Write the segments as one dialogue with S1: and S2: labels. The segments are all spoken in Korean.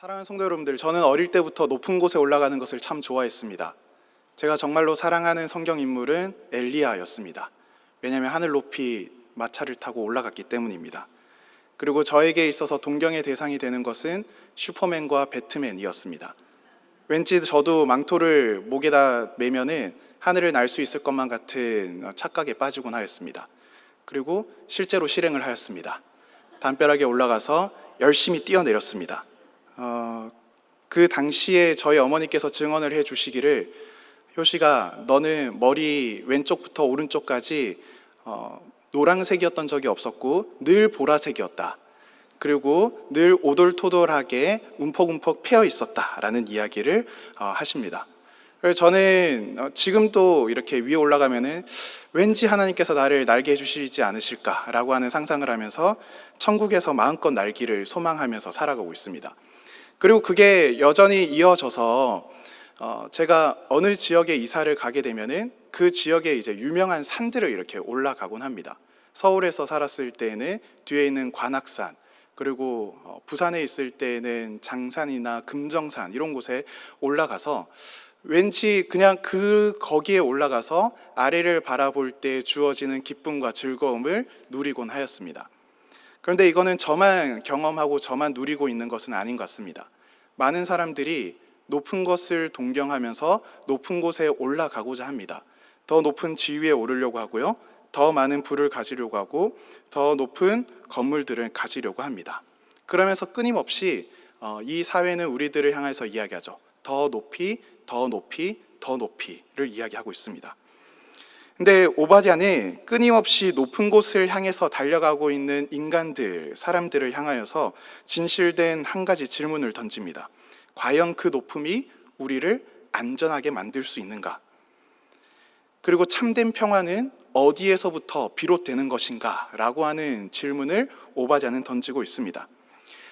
S1: 사랑하는 성도 여러분들, 저는 어릴 때부터 높은 곳에 올라가는 것을 참 좋아했습니다. 제가 정말로 사랑하는 성경 인물은 엘리야였습니다. 왜냐하면 하늘 높이 마차를 타고 올라갔기 때문입니다. 그리고 저에게 있어서 동경의 대상이 되는 것은 슈퍼맨과 배트맨이었습니다. 왠지 저도 망토를 목에다 매면은 하늘을 날 수 있을 것만 같은 착각에 빠지곤 하였습니다. 그리고 실제로 실행을 하였습니다. 담벼락에 올라가서 열심히 뛰어내렸습니다. 그 당시에 저희 어머니께서 증언을 해주시기를, 효시가 너는 머리 왼쪽부터 오른쪽까지 노란색이었던 적이 없었고 늘 보라색이었다. 그리고 늘 오돌토돌하게 움퍽움퍽 패여 있었다라는 이야기를 하십니다. 그래서 저는 지금도 이렇게 위에 올라가면은 왠지 하나님께서 나를 날게 해주시지 않으실까라고 하는 상상을 하면서 천국에서 마음껏 날기를 소망하면서 살아가고 있습니다. 그리고 그게 여전히 이어져서 제가 어느 지역에 이사를 가게 되면은 그 지역에 이제 유명한 산들을 이렇게 올라가곤 합니다. 서울에서 살았을 때는 뒤에 있는 관악산, 그리고 부산에 있을 때는 장산이나 금정산 이런 곳에 올라가서 왠지 그냥 거기에 올라가서 아래를 바라볼 때 주어지는 기쁨과 즐거움을 누리곤 하였습니다. 그런데 이거는 저만 경험하고 저만 누리고 있는 것은 아닌 것 같습니다. 많은 사람들이 높은 것을 동경하면서 높은 곳에 올라가고자 합니다. 더 높은 지위에 오르려고 하고요. 더 많은 부를 가지려고 하고 더 높은 건물들을 가지려고 합니다. 그러면서 끊임없이 이 사회는 우리들을 향해서 이야기하죠. 더 높이, 더 높이, 더 높이를 이야기하고 있습니다. 근데 오바댜는 끊임없이 높은 곳을 향해서 달려가고 있는 인간들, 사람들을 향하여서 진실된 한 가지 질문을 던집니다. 과연 그 높음이 우리를 안전하게 만들 수 있는가? 그리고 참된 평화는 어디에서부터 비롯되는 것인가? 라고 하는 질문을 오바댜는 던지고 있습니다.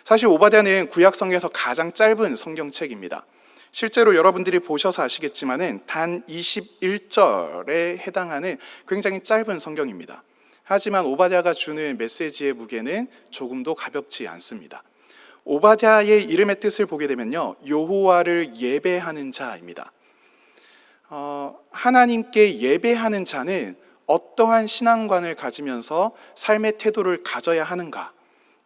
S1: 사실 오바댜는 구약 성경에서 가장 짧은 성경책입니다. 실제로 여러분들이 보셔서 아시겠지만은 단 21절에 해당하는 굉장히 짧은 성경입니다. 하지만 오바댜가 주는 메시지의 무게는 조금도 가볍지 않습니다. 오바댜의 이름의 뜻을 보게 되면요, 여호와를 예배하는 자입니다. 하나님께 예배하는 자는 어떠한 신앙관을 가지면서 삶의 태도를 가져야 하는가,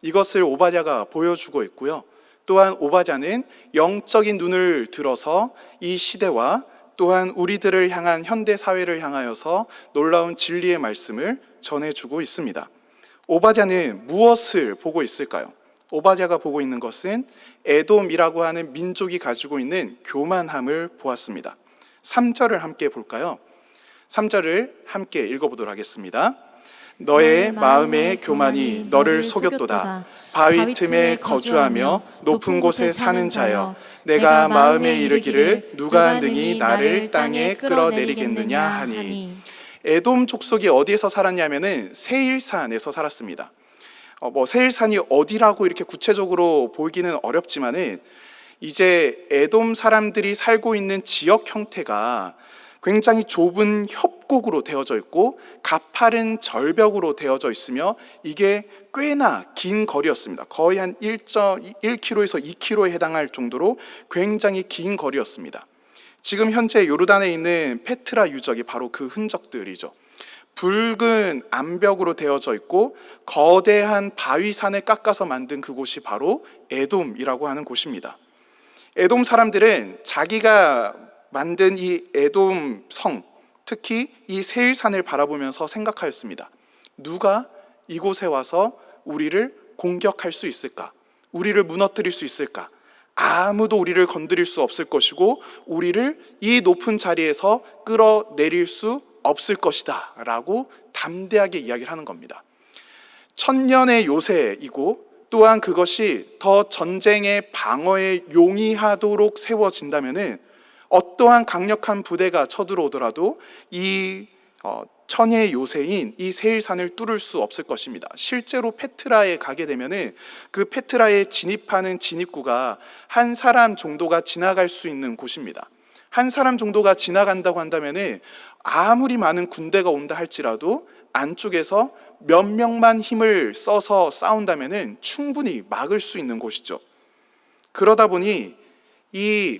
S1: 이것을 오바댜가 보여주고 있고요. 또한 오바댜는 영적인 눈을 들어서 이 시대와 또한 우리들을 향한 현대 사회를 향하여서 놀라운 진리의 말씀을 전해주고 있습니다. 오바댜는 무엇을 보고 있을까요? 오바댜가 보고 있는 것은 에돔이라고 하는 민족이 가지고 있는 교만함을 보았습니다. 3절을 함께 볼까요? 3절을 함께 읽어보도록 하겠습니다. 너의 마음의 교만이 너를 속였도다. 바위 틈에 거주하며 높은 곳에 사는 자여, 내가 마음에 이르기를 누가 능히 나를 땅에 끌어내리겠느냐 하니. 에돔 족속이 어디에서 살았냐면은 세일산에서 살았습니다. 세일산이 어디라고 이렇게 구체적으로 보이기는 어렵지만은 이제 에돔 사람들이 살고 있는 지역 형태가 굉장히 좁은 협곡으로 되어져 있고 가파른 절벽으로 되어져 있으며 이게 꽤나 긴 거리였습니다. 거의 한 1km에서 2km에 해당할 정도로 굉장히 긴 거리였습니다. 지금 현재 요르단에 있는 페트라 유적이 바로 그 흔적들이죠. 붉은 암벽으로 되어져 있고 거대한 바위산을 깎아서 만든 그곳이 바로 에돔이라고 하는 곳입니다. 에돔 사람들은 자기가 만든 이 에돔 성, 특히 이 세일산을 바라보면서 생각하였습니다. 누가 이곳에 와서 우리를 공격할 수 있을까? 우리를 무너뜨릴 수 있을까? 아무도 우리를 건드릴 수 없을 것이고 우리를 이 높은 자리에서 끌어내릴 수 없을 것이다 라고 담대하게 이야기를 하는 겁니다. 천년의 요새이고 또한 그것이 더 전쟁의 방어에 용이하도록 세워진다면은 어떠한 강력한 부대가 쳐들어오더라도 이 천의 요새인 이 세일산을 뚫을 수 없을 것입니다. 실제로 페트라에 가게 되면은 그 페트라에 진입하는 진입구가 한 사람 정도가 지나갈 수 있는 곳입니다. 한 사람 정도가 지나간다고 한다면은 아무리 많은 군대가 온다 할지라도 안쪽에서 몇 명만 힘을 써서 싸운다면은 충분히 막을 수 있는 곳이죠. 그러다 보니 이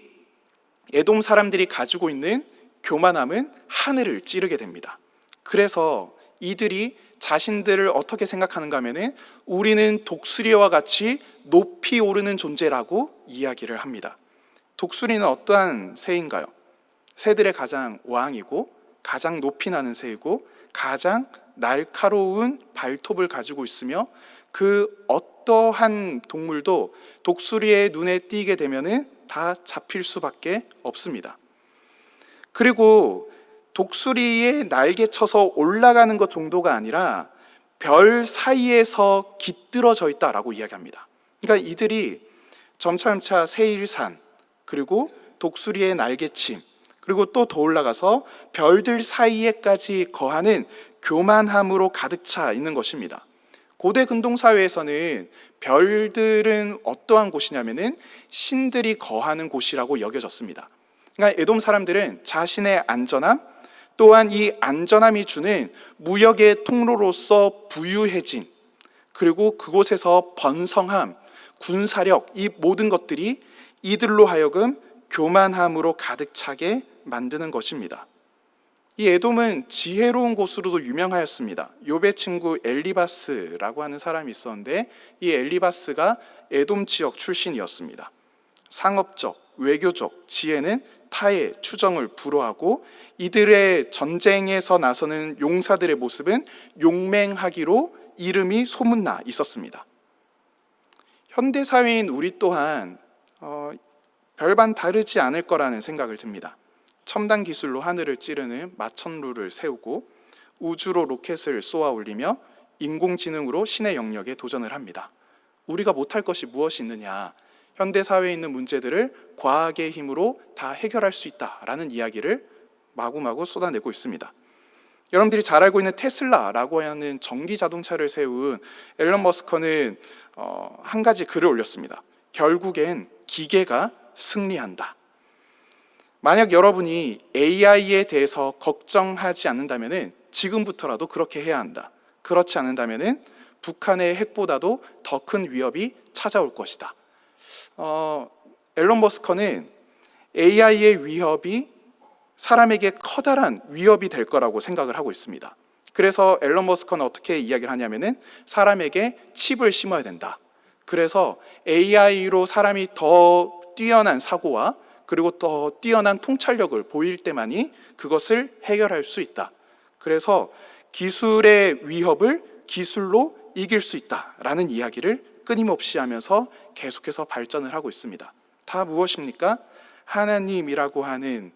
S1: 에돔 사람들이 가지고 있는 교만함은 하늘을 찌르게 됩니다. 그래서 이들이 자신들을 어떻게 생각하는가 하면은 우리는 독수리와 같이 높이 오르는 존재라고 이야기를 합니다. 독수리는 어떠한 새인가요? 새들의 가장 왕이고 가장 높이 나는 새이고 가장 날카로운 발톱을 가지고 있으며 그 어떠한 동물도 독수리의 눈에 띄게 되면은 다 잡힐 수밖에 없습니다. 그리고 독수리의 날개 쳐서 올라가는 것 정도가 아니라 별 사이에서 깃들어져 있다라고 이야기합니다. 그러니까 이들이 점차점차 세일산, 그리고 독수리의 날개침, 그리고 또 더 올라가서 별들 사이에까지 거하는 교만함으로 가득 차 있는 것입니다. 고대 근동사회에서는 별들은 어떠한 곳이냐면은 신들이 거하는 곳이라고 여겨졌습니다. 그러니까 에돔 사람들은 자신의 안전함, 또한 이 안전함이 주는 무역의 통로로서 부유해진, 그리고 그곳에서 번성함, 군사력, 이 모든 것들이 이들로 하여금 교만함으로 가득 차게 만드는 것입니다. 이 에돔은 지혜로운 곳으로도 유명하였습니다. 욥의 친구 엘리바스라고 하는 사람이 있었는데 이 엘리바스가 에돔 지역 출신이었습니다. 상업적, 외교적 지혜는 타의 추정을 불허하고 이들의 전쟁에서 나서는 용사들의 모습은 용맹하기로 이름이 소문나 있었습니다. 현대사회인 우리 또한 별반 다르지 않을 거라는 생각을 듭니다. 첨단 기술로 하늘을 찌르는 마천루를 세우고 우주로 로켓을 쏘아 올리며 인공지능으로 신의 영역에 도전을 합니다. 우리가 못할 것이 무엇이 있느냐? 현대사회에 있는 문제들을 과학의 힘으로 다 해결할 수 있다라는 이야기를 마구마구 쏟아내고 있습니다. 여러분들이 잘 알고 있는 테슬라라고 하는 전기 자동차를 세운 앨런 머스크는 한 가지 글을 올렸습니다. 결국엔 기계가 승리한다. 만약 여러분이 AI에 대해서 걱정하지 않는다면 지금부터라도 그렇게 해야 한다. 그렇지 않는다면 북한의 핵보다도 더 큰 위협이 찾아올 것이다. 앨런 머스크는 AI의 위협이 사람에게 커다란 위협이 될 거라고 생각을 하고 있습니다. 그래서 앨런 머스크는 어떻게 이야기를 하냐면은 사람에게 칩을 심어야 된다. 그래서 AI로 사람이 더 뛰어난 사고와 그리고 더 뛰어난 통찰력을 보일 때만이 그것을 해결할 수 있다. 그래서 기술의 위협을 기술로 이길 수 있다라는 이야기를 끊임없이 하면서 계속해서 발전을 하고 있습니다. 다 무엇입니까? 하나님이라고 하는,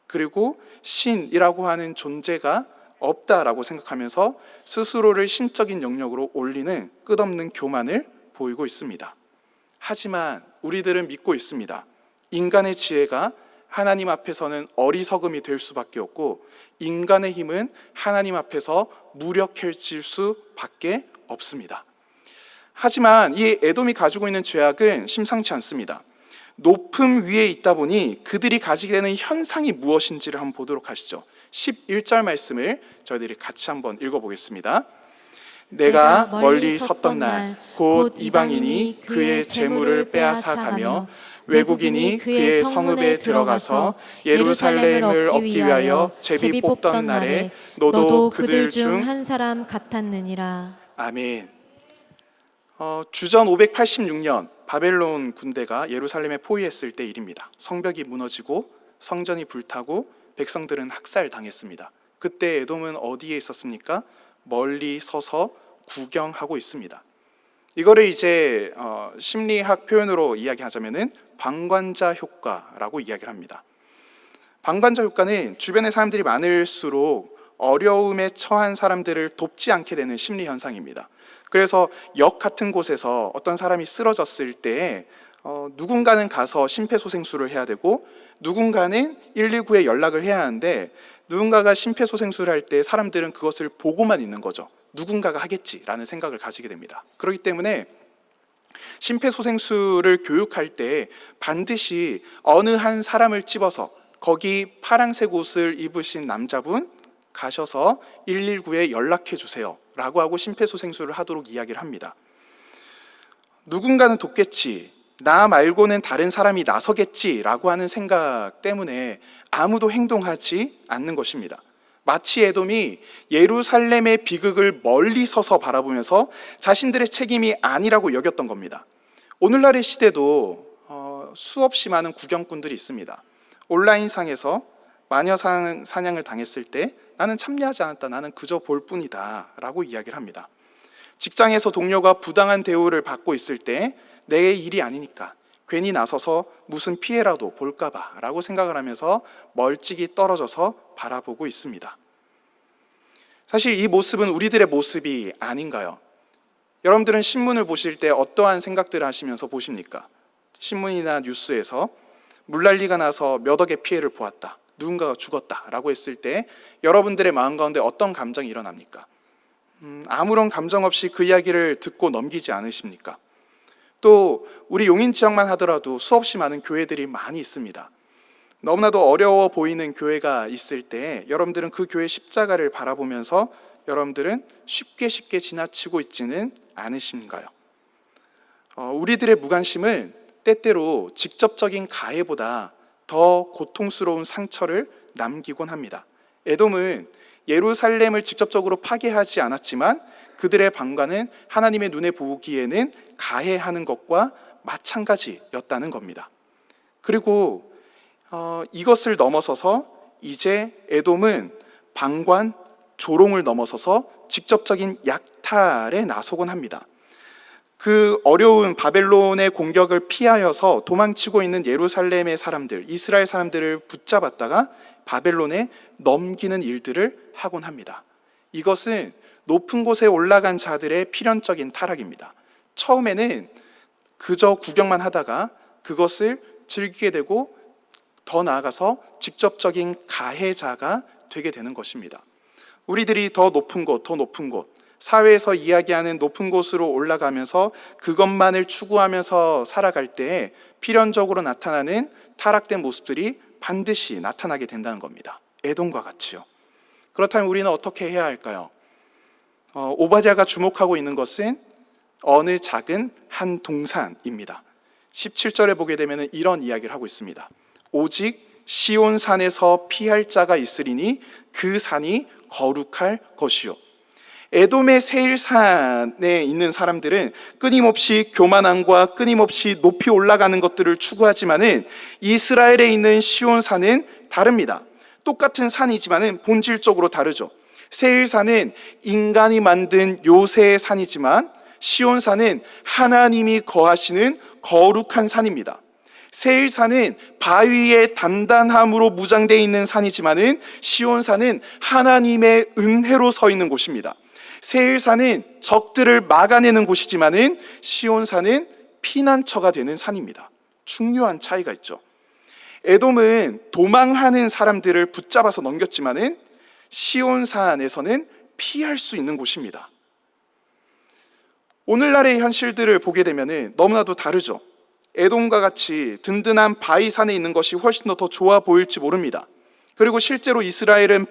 S1: 그리고 신이라고 하는 존재가 없다라고 생각하면서 스스로를 신적인 영역으로 올리는 끝없는 교만을 보이고 있습니다. 하지만 우리들은 믿고 있습니다. 인간의 지혜가 하나님 앞에서는 어리석음이 될 수밖에 없고 인간의 힘은 하나님 앞에서 무력해질 수밖에 없습니다. 하지만 이 에돔이 가지고 있는 죄악은 심상치 않습니다. 높음 위에 있다 보니 그들이 가지게 되는 현상이 무엇인지를 한번 보도록 하시죠. 11절 말씀을 저희들이 같이 한번 읽어보겠습니다. 내가 멀리 섰던 날 곧 이방인이 그의 재물을 빼앗아가며 외국인이 그의 성읍에 들어가서 예루살렘을 얻기 위하여 제비 뽑던 날에 너도 그들 중
S2: 한 사람 같았느니라.
S1: 아멘. 주전 586년 바벨론 군대가 예루살렘에 포위했을 때 일입니다. 성벽이 무너지고 성전이 불타고 백성들은 학살당했습니다. 그때 에돔은 어디에 있었습니까? 멀리 서서 구경하고 있습니다. 이거를 이제 심리학 표현으로 이야기하자면은 방관자 효과라고 이야기를 합니다. 방관자 효과는 주변에 사람들이 많을수록 어려움에 처한 사람들을 돕지 않게 되는 심리 현상입니다. 그래서 역 같은 곳에서 어떤 사람이 쓰러졌을 때 누군가는 가서 심폐소생술을 해야 되고 누군가는 119에 연락을 해야 하는데 누군가가 심폐소생술을 할 때 사람들은 그것을 보고만 있는 거죠. 누군가가 하겠지라는 생각을 가지게 됩니다. 그렇기 때문에 심폐소생술을 교육할 때 반드시 어느 한 사람을 집어서 거기 파란색 옷을 입으신 남자분 가셔서 119에 연락해 주세요 라고 하고 심폐소생술을 하도록 이야기를 합니다. 누군가는 돕겠지, 나 말고는 다른 사람이 나서겠지라고 하는 생각 때문에 아무도 행동하지 않는 것입니다. 마치 에돔이 예루살렘의 비극을 멀리 서서 바라보면서 자신들의 책임이 아니라고 여겼던 겁니다. 오늘날의 시대도 수없이 많은 구경꾼들이 있습니다. 온라인상에서 마녀 사냥을 당했을 때 나는 참여하지 않았다, 나는 그저 볼 뿐이다 라고 이야기를 합니다. 직장에서 동료가 부당한 대우를 받고 있을 때 내 일이 아니니까 괜히 나서서 무슨 피해라도 볼까봐 라고 생각을 하면서 멀찍이 떨어져서 바라보고 있습니다. 사실 이 모습은 우리들의 모습이 아닌가요? 여러분들은 신문을 보실 때 어떠한 생각들을 하시면서 보십니까? 신문이나 뉴스에서 물난리가 나서 몇 억의 피해를 보았다, 누군가가 죽었다 라고 했을 때 여러분들의 마음 가운데 어떤 감정이 일어납니까? 아무런 감정 없이 그 이야기를 듣고 넘기지 않으십니까? 또 우리 용인 지역만 하더라도 수없이 많은 교회들이 많이 있습니다. 너무나도 어려워 보이는 교회가 있을 때 여러분들은 그 교회 십자가를 바라보면서 여러분들은 쉽게 지나치고 있지는 않으신가요? 우리들의 무관심은 때때로 직접적인 가해보다 더 고통스러운 상처를 남기곤 합니다. 에돔은 예루살렘을 직접적으로 파괴하지 않았지만 그들의 방관은 하나님의 눈에 보기에는 가해하는 것과 마찬가지였다는 겁니다. 그리고 이것을 넘어서서 이제 에돔은 방관, 조롱을 넘어서서 직접적인 약탈에 나서곤 합니다. 그 어려운 바벨론의 공격을 피하여서 도망치고 있는 예루살렘의 사람들, 이스라엘 사람들을 붙잡았다가 바벨론에 넘기는 일들을 하곤 합니다. 이것은 높은 곳에 올라간 자들의 필연적인 타락입니다. 처음에는 그저 구경만 하다가 그것을 즐기게 되고 더 나아가서 직접적인 가해자가 되게 되는 것입니다. 우리들이 더 높은 곳, 사회에서 이야기하는 높은 곳으로 올라가면서 그것만을 추구하면서 살아갈 때에 필연적으로 나타나는 타락된 모습들이 반드시 나타나게 된다는 겁니다. 에돔과 같이요. 그렇다면 우리는 어떻게 해야 할까요? 오바댜가 주목하고 있는 것은 어느 작은 한 동산입니다. 17절에 보게 되면 이런 이야기를 하고 있습니다. 오직 시온산에서 피할 자가 있으리니 그 산이 거룩할 것이요. 에돔의 세일산에 있는 사람들은 끊임없이 교만함과 끊임없이 높이 올라가는 것들을 추구하지만은 이스라엘에 있는 시온산은 다릅니다. 똑같은 산이지만은 본질적으로 다르죠. 세일산은 인간이 만든 요새의 산이지만 시온산은 하나님이 거하시는 거룩한 산입니다. 세일산은 바위의 단단함으로 무장되어 있는 산이지만은 시온산은 하나님의 은혜로 서 있는 곳입니다. 세일산은 적들을 막아내는 곳이지만은 시온산은 피난처가 되는 산입니다. 중요한 차이가 있죠. 에돔은 도망하는 사람들을 붙잡아서 넘겼지만은 시온산에서는 피할 수 있는 곳입니다. 오늘날의 현실들을 보게 되면 너무나도 다르죠. 에돔과 같이 든든한 바위산에 있는 것이 훨씬 더 좋아 보일지 모릅니다. 그리고 실제로 이스라엘은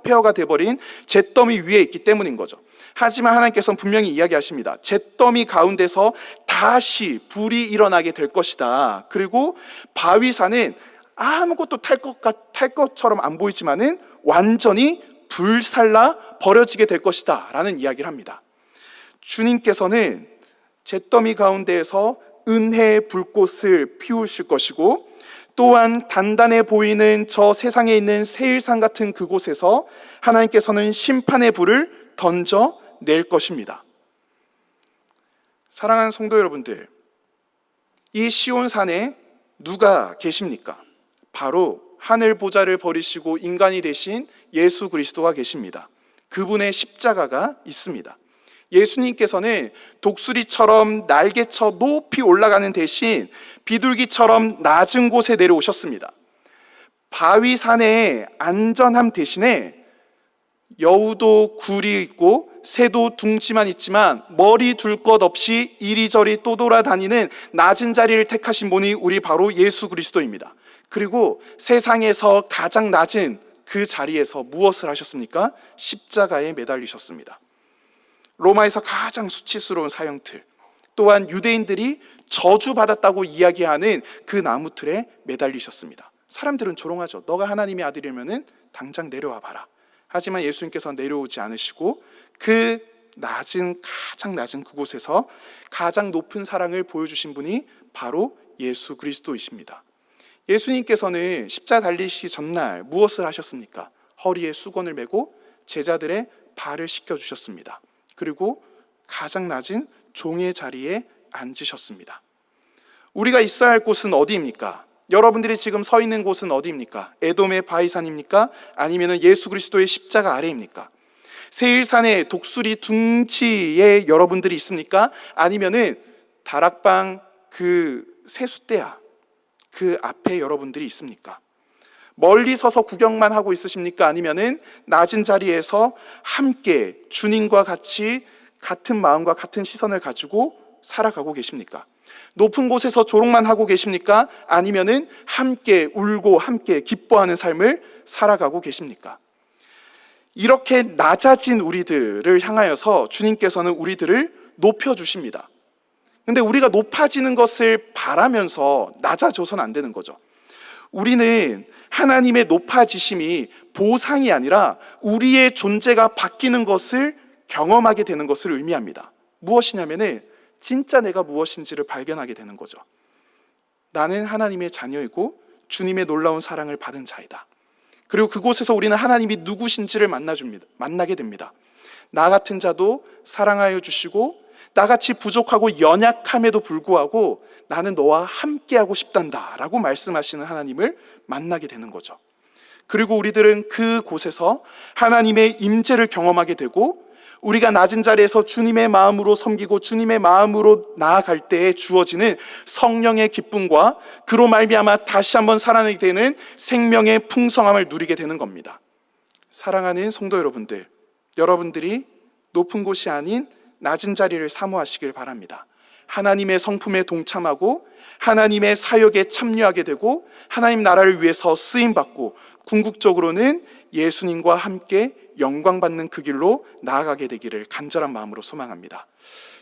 S1: 폐허가 돼버린 잿더미 위에 있기 때문인 거죠. 하지만 하나님께서는 분명히 이야기하십니다. 잿더미 가운데서 다시 불이 일어나게 될 것이다. 그리고 바위산은 아무것도 탈 것처럼 안 보이지만은 완전히 불살라 버려지게 될 것이다 라는 이야기를 합니다. 주님께서는 잿더미 가운데에서 은혜의 불꽃을 피우실 것이고 또한 단단해 보이는 저 세상에 있는 세일산 같은 그곳에서 하나님께서는 심판의 불을 던져낼 것입니다. 사랑하는 성도 여러분들, 이 시온산에 누가 계십니까? 바로 하늘 보좌를 버리시고 인간이 되신 예수 그리스도가 계십니다. 그분의 십자가가 있습니다. 예수님께서는 독수리처럼 날개쳐 높이 올라가는 대신 비둘기처럼 낮은 곳에 내려오셨습니다. 바위산의 안전함 대신에 여우도 굴이 있고 새도 둥지만 있지만 머리 둘 것 없이 이리저리 떠돌아다니는 낮은 자리를 택하신 분이 우리 바로 예수 그리스도입니다. 그리고 세상에서 가장 낮은 그 자리에서 무엇을 하셨습니까? 십자가에 매달리셨습니다. 로마에서 가장 수치스러운 사형틀, 또한 유대인들이 저주받았다고 이야기하는 그 나무틀에 매달리셨습니다. 사람들은 조롱하죠. 너가 하나님의 아들이면은 당장 내려와 봐라. 하지만 예수님께서는 내려오지 않으시고 그 가장 낮은 그곳에서 가장 높은 사랑을 보여주신 분이 바로 예수 그리스도이십니다. 예수님께서는 십자가 달리시 전날 무엇을 하셨습니까? 허리에 수건을 메고 제자들의 발을 씻겨주셨습니다. 그리고 가장 낮은 종의 자리에 앉으셨습니다. 우리가 있어야 할 곳은 어디입니까? 여러분들이 지금 서 있는 곳은 어디입니까? 에돔의 바위산입니까? 아니면 예수 그리스도의 십자가 아래입니까? 세일산의 독수리 둥치에 여러분들이 있습니까? 아니면은 다락방 그 세숫대야 그 앞에 여러분들이 있습니까? 멀리 서서 구경만 하고 있으십니까? 아니면은 낮은 자리에서 함께 주님과 같이 같은 마음과 같은 시선을 가지고 살아가고 계십니까? 높은 곳에서 조롱만 하고 계십니까? 아니면은 함께 울고 함께 기뻐하는 삶을 살아가고 계십니까? 이렇게 낮아진 우리들을 향하여서 주님께서는 우리들을 높여주십니다. 근데 우리가 높아지는 것을 바라면서 낮아져서는 안 되는 거죠. 우리는 하나님의 높아지심이 보상이 아니라 우리의 존재가 바뀌는 것을 경험하게 되는 것을 의미합니다. 무엇이냐면은 진짜 내가 무엇인지를 발견하게 되는 거죠. 나는 하나님의 자녀이고 주님의 놀라운 사랑을 받은 자이다. 그리고 그곳에서 우리는 하나님이 누구신지를 만나게 됩니다. 나 같은 자도 사랑하여 주시고 나같이 부족하고 연약함에도 불구하고 나는 너와 함께하고 싶단다 라고 말씀하시는 하나님을 만나게 되는 거죠. 그리고 우리들은 그곳에서 하나님의 임재를 경험하게 되고 우리가 낮은 자리에서 주님의 마음으로 섬기고 주님의 마음으로 나아갈 때에 주어지는 성령의 기쁨과 그로 말미암아 다시 한번 살아나게 되는 생명의 풍성함을 누리게 되는 겁니다. 사랑하는 성도 여러분들, 여러분들이 높은 곳이 아닌 낮은 자리를 사모하시길 바랍니다. 하나님의 성품에 동참하고 하나님의 사역에 참여하게 되고 하나님 나라를 위해서 쓰임받고 궁극적으로는 예수님과 함께 영광받는 그 길로 나아가게 되기를 간절한 마음으로 소망합니다.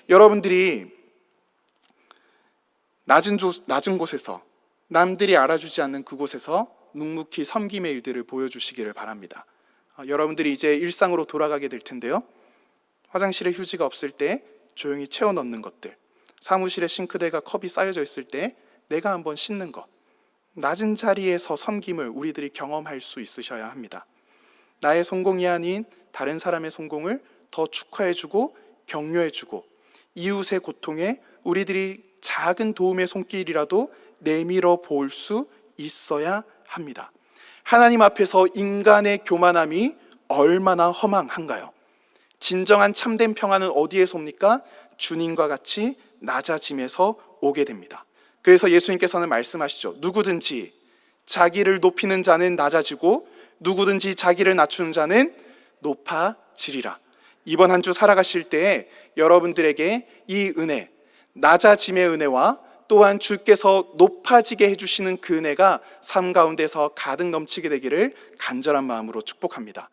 S1: 여러분들이 낮은 곳에서 남들이 알아주지 않는 그곳에서 묵묵히 섬김의 일들을 보여주시기를 바랍니다. 여러분들이 이제 일상으로 돌아가게 될 텐데요. 화장실에 휴지가 없을 때 조용히 채워 넣는 것들, 사무실에 싱크대가 컵이 쌓여져 있을 때 내가 한번 씻는 것, 낮은 자리에서 섬김을 우리들이 경험할 수 있으셔야 합니다. 나의 성공이 아닌 다른 사람의 성공을 더 축하해주고 격려해주고 이웃의 고통에 우리들이 작은 도움의 손길이라도 내밀어 볼 수 있어야 합니다. 하나님 앞에서 인간의 교만함이 얼마나 허망한가요? 진정한 참된 평안은 어디에서 옵니까? 주님과 같이 낮아짐에서 오게 됩니다. 그래서 예수님께서는 말씀하시죠. 누구든지 자기를 높이는 자는 낮아지고 누구든지 자기를 낮추는 자는 높아지리라. 이번 한 주 살아가실 때에 여러분들에게 이 은혜, 낮아짐의 은혜와 또한 주께서 높아지게 해주시는 그 은혜가 삶 가운데서 가득 넘치게 되기를 간절한 마음으로 축복합니다.